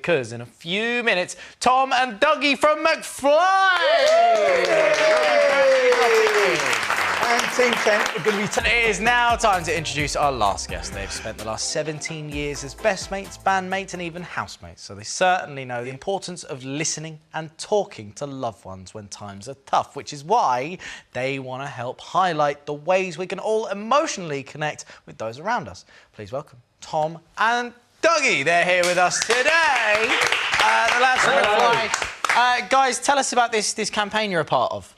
Because in a few minutes, Tom and Dougie from McFly! And Team 10 are going to be... It is now time to introduce our last guest. They've spent the last 17 years as best mates, bandmates and even housemates, so they certainly know the importance of listening and talking to loved ones when times are tough, which is why they want to help highlight the ways we can all emotionally connect with those around us. Please welcome Tom and Dougie. They're here with us today. The lads from McFly. Guys, tell us about this campaign you're a part of.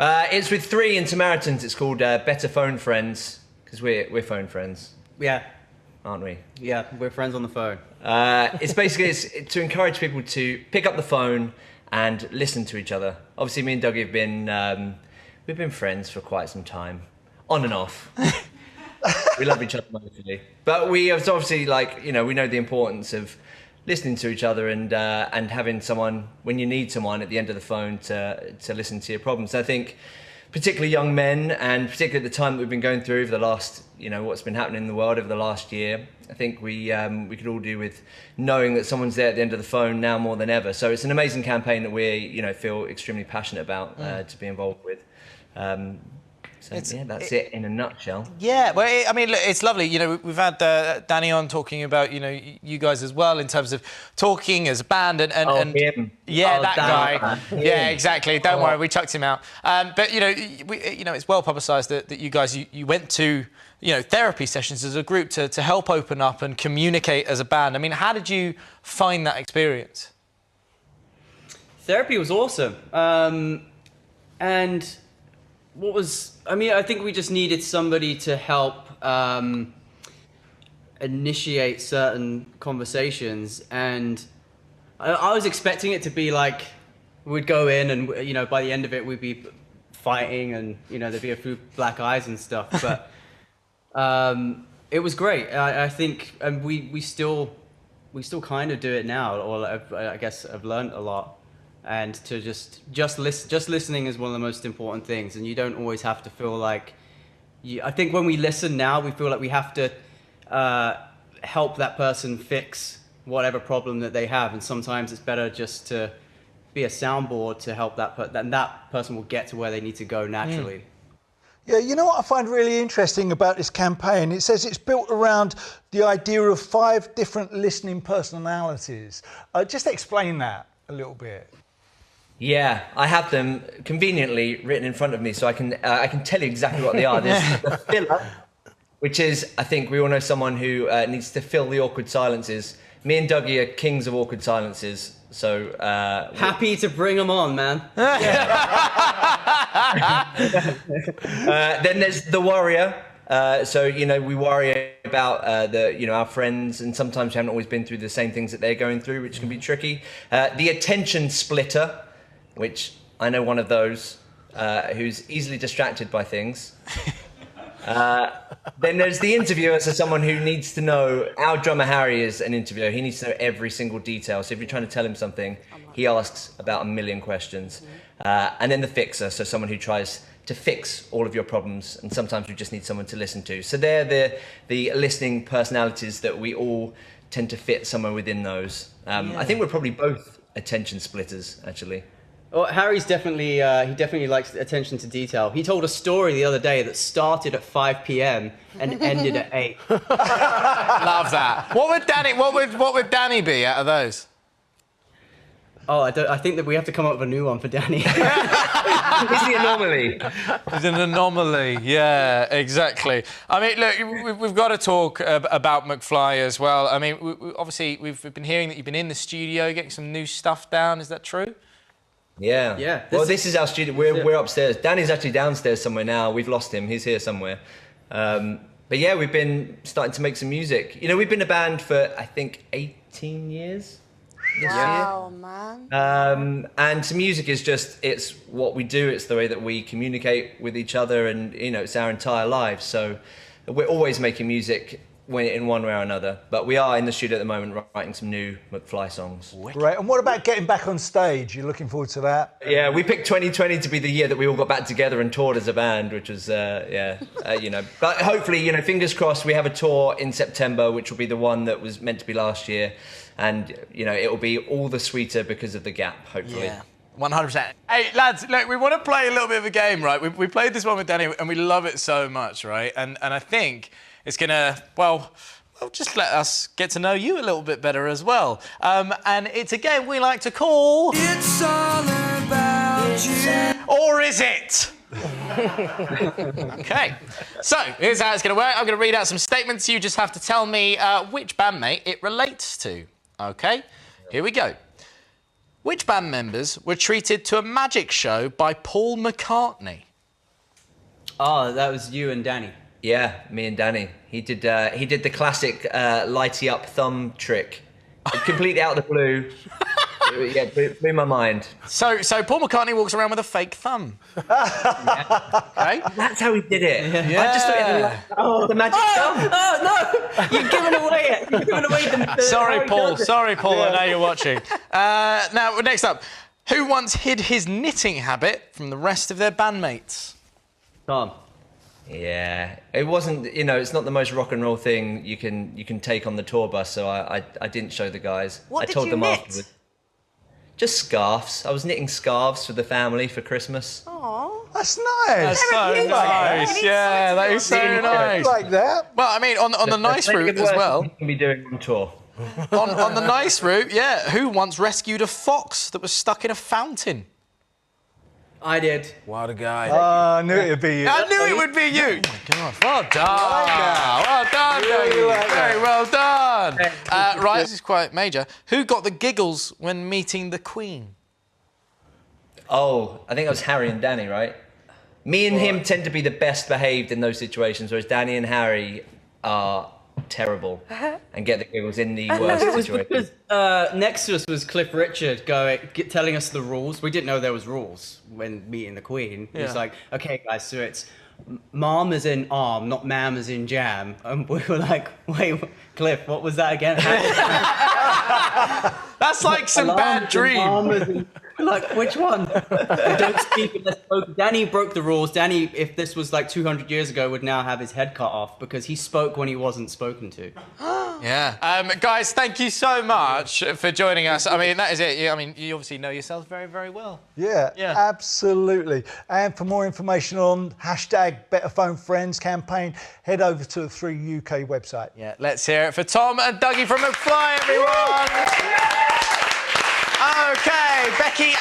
It's with Three and Samaritans. It's called Better Phone Friends, because we're phone friends. Yeah. Aren't we? Yeah, we're friends on the phone. It's basically to encourage people to pick up the phone and listen to each other. Obviously, me and Dougie have been we've been friends for quite some time, on and off. We love each other mostly, but we have obviously, like, you know, we know the importance of listening to each other and having someone when you need someone at the end of the phone to listen to your problems. I think particularly young men, and particularly at the time that we've been going through over the last, you know, what's been happening in the world over the last year, I think we could all do with knowing that someone's there at the end of the phone now more than ever. So it's an amazing campaign that we, you know, feel extremely passionate about to be involved with. So yeah, that's it in a nutshell. Yeah, well, I mean, look, it's lovely. You know, we've had Danny on talking about, you know, you guys as well in terms of talking as a band and him. Yeah, oh, that guy. Yeah, exactly. Don't worry, we chucked him out. But you know, it's well publicised that you guys you went to, you know, therapy sessions as a group to help open up and communicate as a band. I mean, how did you find that experience? Therapy was awesome, and what was, I mean, I think we just needed somebody to help initiate certain conversations, and I was expecting it to be like we'd go in and, you know, by the end of it we'd be fighting and, you know, there'd be a few black eyes and stuff, but it was great. I think, and we still kind of do it now, or I guess I've learned a lot. And to just listening is one of the most important things, and you don't always have to feel like I think when we listen now, we feel like we have to help that person fix whatever problem that they have, and sometimes it's better just to be a soundboard to help that person will get to where they need to go naturally. Yeah, you know what I find really interesting about this campaign? It says it's built around the idea of 5 different listening personalities. Just explain that a little bit. Yeah, I have them conveniently written in front of me, so I can tell you exactly what they are. There's the filler, which is, I think we all know someone who needs to fill the awkward silences. Me and Dougie are kings of awkward silences, so... happy to bring them on, man. Then there's the worrier. So, you know, we worry about our friends, and sometimes we haven't always been through the same things that they're going through, which can be tricky. The attention splitter, which I know one of those, who's easily distracted by things. Then there's the interviewer, so someone who needs to know. Our drummer Harry is an interviewer. He needs to know every single detail. So if you're trying to tell him something, he asks about 1 million questions. And then the fixer, so someone who tries to fix all of your problems, and sometimes you just need someone to listen to. So they're the listening personalities that we all tend to fit somewhere within those. I think we're probably both attention splitters, actually. Well, Harry's definitely he definitely likes attention to detail. He told a story the other day that started at 5 p.m. and ended at 8. Love that. What would Danny be out of those? Oh, I think that we have to come up with a new one for Danny. He's the anomaly. He's an anomaly, yeah, exactly. I mean, look, we've got to talk about McFly as well. I mean, obviously, we've been hearing that you've been in the studio getting some new stuff down. Is that true? Yeah. Yeah. This is our studio. We're upstairs. Danny's actually downstairs somewhere now. We've lost him. He's here somewhere. But yeah, we've been starting to make some music. You know, we've been a band for, I think, 18 years. Wow, man. And music is just, it's what we do. It's the way that we communicate with each other, and, you know, it's our entire lives. So we're always making music in one way or another. But we are in the studio at the moment writing some new McFly songs. Great. And what about getting back on stage? You're looking forward to that? Yeah, we picked 2020 to be the year that we all got back together and toured as a band, which was, you know. But hopefully, you know, fingers crossed, we have a tour in September, which will be the one that was meant to be last year. And, you know, it will be all the sweeter because of the gap, hopefully. Yeah. 100%. Hey, lads, look, we want to play a little bit of a game, right? We played this one with Danny, and we love it so much, right? And I think it's going to, well, just let us get to know you a little bit better as well. And it's a game we like to call... It's all about you. Or is it? OK. So, here's how it's going to work. I'm going to read out some statements. You just have to tell me which bandmate it relates to. OK? Here we go. Which band members were treated to a magic show by Paul McCartney? Oh, that was you and Danny. Yeah, me and Danny. He did the classic lighty up thumb trick, completely out of the blue. Yeah, blew my mind. So Paul McCartney walks around with a fake thumb. Yeah. Okay, that's how he did it. Yeah. I just thought, the magic thumb. Oh no, you've given away it. You've given away the Sorry, Paul. Sorry, Paul. Yeah. I know you're watching. Now, next up, who once hid his knitting habit from the rest of their bandmates? Tom. Yeah, it wasn't. You know, it's not the most rock and roll thing you can take on the tour bus. So I didn't show the guys. What I told did you them knit? afterwards. Just scarves. I was knitting scarves for the family for Christmas. Oh, that's nice. That's so nice. Yeah, that is so nice. Like that. Well, I mean, on the nice route as well. You can be doing on tour. on the nice route, yeah. Who once rescued a fox that was stuck in a fountain? I did. What a guy. I knew it would be you. I knew it would be you. Oh, my God. Well done. Well done, Dougie. Very well done. Right, this is quite major. Who got the giggles when meeting the Queen? Oh, I think it was Harry and Danny, right? Me and him tend to be the best behaved in those situations, whereas Danny and Harry are terrible and get the giggles in the worst It was situations. because next to us was Cliff Richard telling us the rules. We didn't know there was rules when meeting the Queen. He was like, okay, guys, so it's mom as in arm, not ma'am as in jam. And we were like, wait, Cliff, what was that again? That's like some bad dream. Like, which one? Don't speak unless spoken. Danny broke the rules. Danny, if this was like 200 years ago, would now have his head cut off because he spoke when he wasn't spoken to. Yeah. Guys, thank you so much for joining us. I mean, that is it. I mean, you obviously know yourselves very, very well. Yeah, absolutely. And for more information on #BetterPhoneFriends campaign, head over to the 3 UK website. Yeah, let's hear it for Tom and Dougie from McFly, everyone. OK, Becky